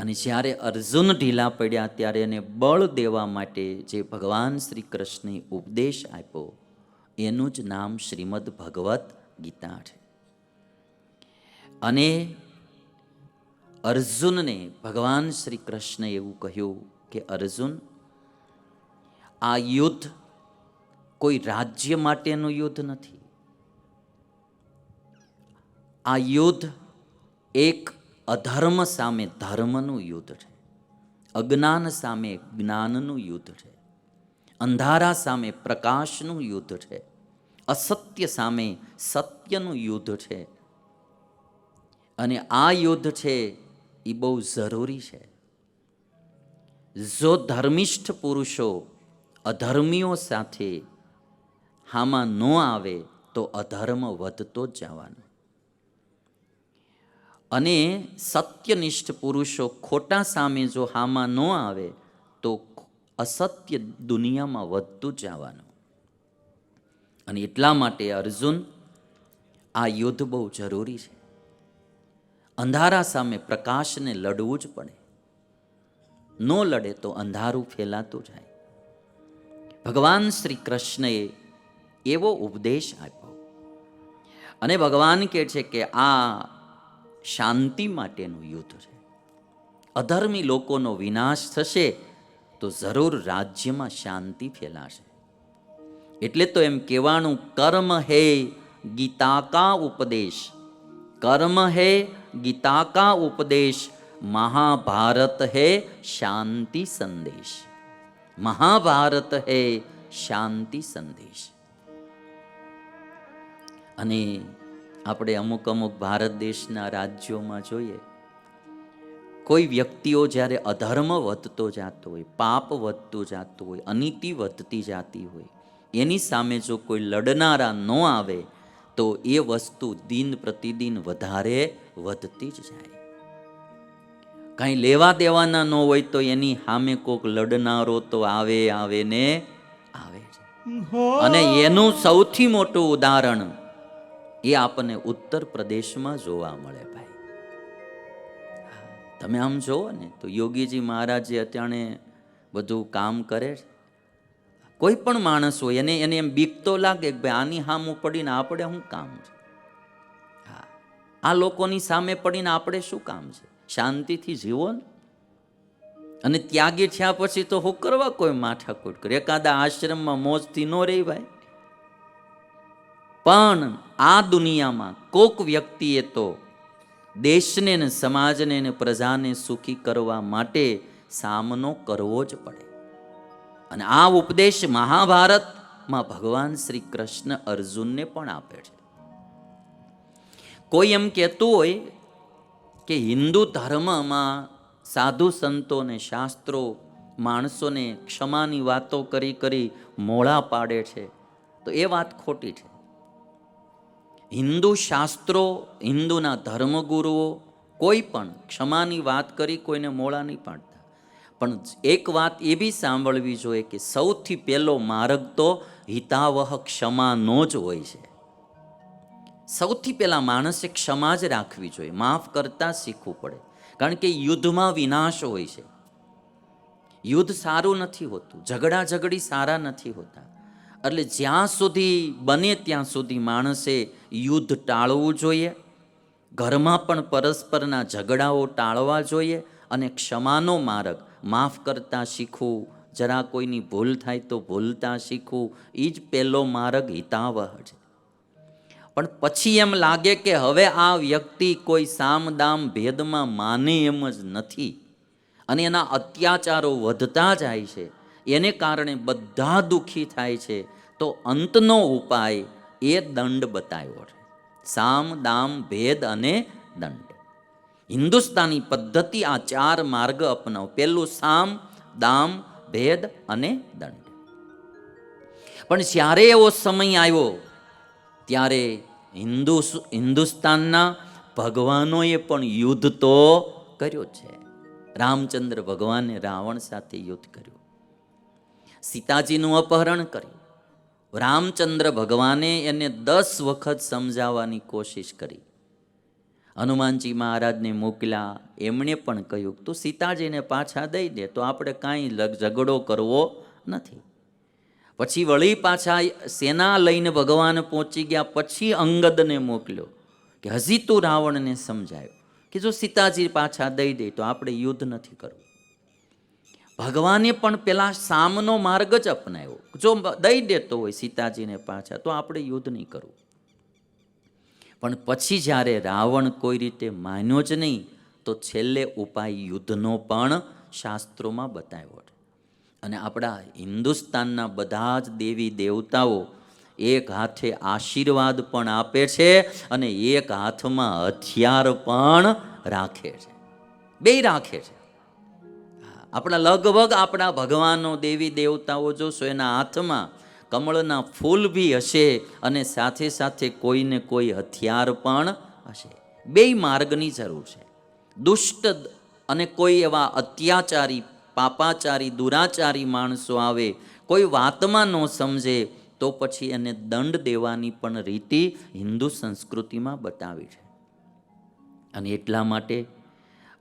અને જ્યારે અર્જુન ઢીલા પડ્યા ત્યારે એને બળ દેવા માટે જે ભગવાન શ્રી કૃષ્ણે ઉપદેશ આપ્યો એનું જ નામ શ્રીમદ ભગવદ્ ગીતા છે. અને અર્જુનને ભગવાન શ્રી કૃષ્ણે એવું કહ્યું કે અર્જુન, આ યુદ્ધ કોઈ રાજ્ય માટેનું યુદ્ધ નથી. આ યુદ્ધ એક અધર્મ સામે ધર્મનું યુદ્ધ છે, અજ્ઞાન સામે જ્ઞાનનું યુદ્ધ છે, અંધારા સામે પ્રકાશનું યુદ્ધ છે, અસત્ય સામે સત્યનું યુદ્ધ છે. અને આ યુદ્ધ છે એ બહુ જરૂરી છે. જો ધર્મિષ્ઠ પુરુષો અધર્મીઓ સાથે હામાં ન આવે તો અધર્મ વધતો જ જવાનો. અને સત્યનિષ્ઠ પુરુષો ખોટા સામે જો હામાં ન આવે તો અસત્ય દુનિયામાં વધતું જવાનું. અને એટલા માટે અર્જુન, આ યુદ્ધ બહુ જરૂરી છે. અંધારા સામે પ્રકાશને લડવું જ પડે. ન લડે તો અંધારું ફેલાતું જાય. ભગવાન શ્રી કૃષ્ણએ એવો ઉપદેશ આપ્યો. અને ભગવાન કહે છે કે આ શાંતિ માટેનું યુદ્ધ છે. અધર્મી લોકોનો વિનાશ થશે તો જરૂર રાજ્યમાં શાંતિ ફેલાશે. એટલે તો એમ કહેવાનું, કર્મ હે ગીતા કા ઉપદેશ, કર્મ હે ગીતા કા ઉપદેશ, મહાભારત હે શાંતિ સંદેશ, મહાભારત હે શાંતિ સંદેશ. અને આપણે અમુક અમુક ભારત દેશના રાજ્યોમાં જોઈએ, કોઈ વ્યક્તિઓ જ્યારે અધર્મ વધતો જતો હોય, પાપ વધતું જતું હોય, અનીતિ વધતી જતી હોય, એની સામે જો કોઈ લડનારા ન આવે તો એ વસ્તુ દિન પ્રતિદિન વધારે વધતી જ જાય. કાંઈ લેવા દેવાના ન હોય તો એની સામે કોઈક લડનારો તો આવે આવે ને આવે છે. અને એનું સૌથી મોટું ઉદાહરણ એ આપણને ઉત્તર પ્રદેશમાં જોવા મળે. ભાઈ, તમે આમ જોવો ને તો યોગીજી મહારાજ જે અત્યારે બધું કામ કરે છે, કોઈ પણ માણસ હોય એને એમ બીક તો લાગે કે ભાઈ આની સામું પડીને આપણે શું કામ છે, આ લોકોની સામે પડીને આપણે શું કામ છે, શાંતિથી જીવો ને. અને ત્યાગી થયા પછી તો હું કરવા કોઈ માથાકૂટ કરે, એકાદા આશ્રમમાં મોજથી ન રહી ભાઈ. પણ આ દુનિયામાં કોક વ્યક્તિએ તો દેશને ને સમાજને ને પ્રજાને સુખી કરવા માટે સામનો કરવો જ પડે. અને આ ઉપદેશ મહાભારતમાં ભગવાન શ્રી કૃષ્ણ અર્જુનને પણ આપે છે. કોઈ એમ કહેતું હોય કે હિન્દુ ધર્મમાં સાધુ સંતો ને શાસ્ત્રો માણસોને ક્ષમાની વાતો કરી કરી મોળા પાડે છે, તો એ વાત ખોટી છે. હિન્દુ શાસ્ત્રો, હિન્દુના ધર્મગુરુઓ કોઈ પણ ક્ષમાની વાત કરી કોઈને મોળા નહીં પાડતા. પણ એક વાત એ બી સાંભળવી જોઈએ કે સૌથી પહેલો માર્ગ તો હિતાવહ ક્ષમાનો જ હોય છે. સૌથી પહેલા માણસે ક્ષમા જ રાખવી જોઈએ, માફ કરતા શીખવું પડે. કારણ કે યુદ્ધમાં વિનાશ હોય છે. યુદ્ધ સારું નથી હોતું, ઝઘડા ઝઘડી સારા નથી હોતા. એટલે જ્યાં સુધી બને ત્યાં સુધી માણસે યુદ્ધ ટાળવું જોઈએ. ઘરમાં પણ પરસ્પરના ઝઘડાઓ ટાળવા જોઈએ. અને ક્ષમાનો માર્ગ, માફ કરતા શીખવું, જરા કોઈની ભૂલ થાય તો ભૂલતા શીખવું, એ જ પહેલો માર્ગ હિતાવહ છે. પણ પછી એમ લાગે કે હવે આ વ્યક્તિ કોઈ સામ દામ ભેદમાં માને એમ જ નથી અને એના અત્યાચારો વધતા જાય છે, એને કારણે બધા દુઃખી થાય છે, તો અંતનો ઉપાય એ દંડ બતાવ્યો છે. સામ દામ ભેદ અને દંડ. હિન્દુસ્તાની પદ્ધતિ આ 4 માર્ગ અપનાવ. પહેલું સામ દામ ભેદ અને દંડ. પણ જ્યારે એવો સમય આવ્યો ત્યારે હિન્દુસ્તાનના ભગવાનોએ પણ યુદ્ધ તો કર્યું છે. રામચંદ્ર ભગવાને રાવણ સાથે યુદ્ધ કર્યું, સીતાજીનું અપહરણ કર્યું. રામચંદ્ર ભગવાને એને 10 વખત સમજાવવાની કોશિશ કરી. હનુમાનજી મહારાજને મોકલ્યા, એમણે પણ કહ્યું તું સીતાજીને પાછા દઈ દે તો આપણે કાંઈ ઝઘડો કરવો નથી. પછી વળી પાછા સેના લઈને ભગવાન પહોંચી ગયા. પછી અંગદને મોકલ્યો કે હજી તું રાવણને સમજાયો કે જો સીતાજી પાછા દઈ દે તો આપણે યુદ્ધ નથી કરવું. ભગવાને પણ પેલા સામનો માર્ગ જ અપનાવ્યો. જો દઈ દેતો હોય સીતાજીને પાછા તો આપણે યુદ્ધ નહીં કરવું. પણ પછી જ્યારે રાવણ કોઈ રીતે માન્યો જ નહીં તો છેલ્લે ઉપાય યુદ્ધનો પણ શાસ્ત્રોમાં બતાવ્યો છે. અને આપણા હિન્દુસ્તાનના બધા જ દેવી દેવતાઓ એક હાથે આશીર્વાદ પણ આપે છે અને એક હાથમાં હથિયાર પણ રાખે છે. બેય રાખે છે. આપણા લગભગ આપણા ભગવાનો દેવી દેવતાઓ જોશો એના હાથમાં કમળના ફૂલ બી હશે અને સાથે સાથે કોઈને કોઈ હથિયાર પણ હશે. બેય માર્ગની જરૂર છે. દુષ્ટ અને કોઈ એવા અત્યાચારી, પાપાચારી, દુરાચારી માણસો આવે, કોઈ વાતમાં ન સમજે તો પછી એને દંડ દેવાની પણ રીતિ હિન્દુ સંસ્કૃતિમાં બતાવી છે. અને એટલા માટે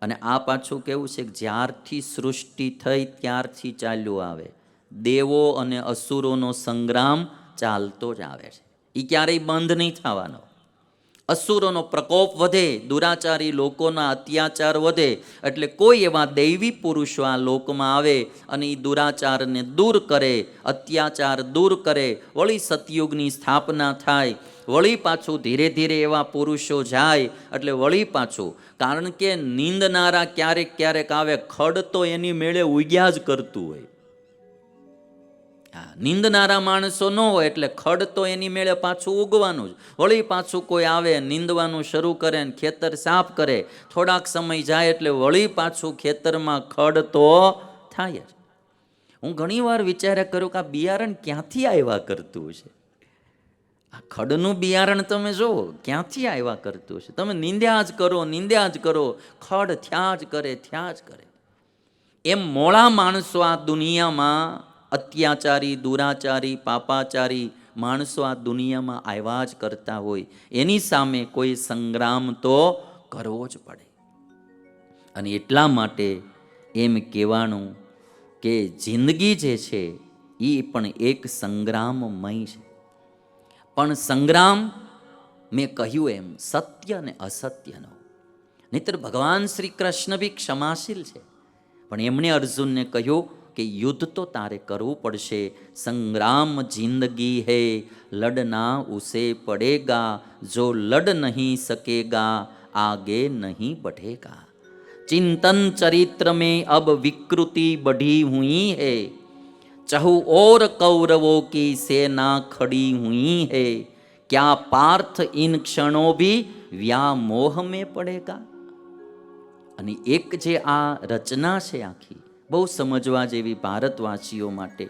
અને આ પાછું કેવું છે કે જ્યારથી સૃષ્ટિ થઈ ત્યારથી ચાલ્યું આવે. દેવો અને અસુરોનો સંગ્રામ ચાલતો જ આવે છે. એ ક્યારેય બંધ નહીં થવાનો. અસુરોનો પ્રકોપ વધે, દુરાચારી લોકોના અત્યાચાર વધે એટલે કોઈ એવા દૈવી પુરુષો આ લોકમાં આવે અને એ દુરાચારને દૂર કરે, અત્યાચાર દૂર કરે. વળી સતયુગની સ્થાપના થાય. વળી પાછું ધીરે ધીરે એવા પુરુષો જાય એટલે વળી પાછું, કારણ કે નિંદનારા ક્યારેક ક્યારેક આવે. ખડ તો એની મેળે ઉગ્યા જ કરતું હોય. નિંદનારા માણસો ન હોય એટલે ખડ તો એની મેળે પાછું ઉગવાનું જ. વળી પાછું કોઈ આવે નિંદવાનું શરૂ કરે ને ખેતર સાફ કરે. થોડાક સમય જાય એટલે વળી પાછું ખેતરમાં ખડ તો થાય જ. હું ઘણીવાર વિચાર્યા કરું કે આ બિયારણ ક્યાંથી આવ્યા કરતું હશે. આ ખડનું બિયારણ તમે જુઓ ક્યાંથી આવ્યા કરતું હશે. તમે નિંદ્યા જ કરો, નિંદ્યા જ કરો, ખડ થયા જ કરે, થયા જ કરે. એમ મોળા માણસો આ દુનિયામાં, અત્યાચારી, દુરાચારી, પાપાચારી માણસો આ દુનિયામાં આવ્યા જ કરતા હોય. એની સામે કોઈ સંગ્રામ તો કરવો જ પડે. અને એટલા માટે એમ કહેવાનું કે જિંદગી જે છે એ પણ એક સંગ્રામમય છે. પણ સંગ્રામ મેં કહ્યું એમ સત્ય અને અસત્યનો. નહીતર ભગવાન શ્રી કૃષ્ણ બી ક્ષમાશીલ છે. પણ એમણે અર્જુનને કહ્યું કે યુદ્ધ તો તારે કરવું પડશે. સંગ્રામ જિંદગી હૈ, લડના ઉસે પડેગા, જો લડ નહીં સકેગા આગે નહીં बढ़ेगा. चिंतन चरित्र में अब विकृति बढ़ी हुई है, चहु और कौरवों की सेना खड़ी हुई है, क्या पार्थ इन क्षणों भी व्यामोह में पड़ेगा. અને એક જે આ રચના છે આખી બહુ સમજવા જેવી ભારતવાસીઓ માટે,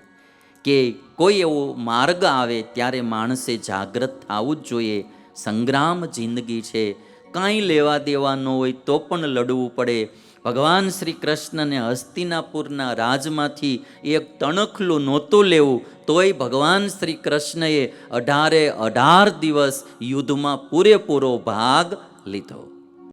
કે કોઈ એવો માર્ગ આવે ત્યારે માણસે જાગૃત થવું જ જોઈએ. સંગ્રામ જિંદગી છે. કાંઈ લેવા દેવા ન હોય તો પણ લડવું પડે. ભગવાન શ્રી કૃષ્ણને હસ્તિનાપુરના રાજમાંથી એક તણખલું નહોતું લેવું તોય ભગવાન શ્રી કૃષ્ણએ 18 દિવસ યુદ્ધમાં પૂરેપૂરો ભાગ લીધો.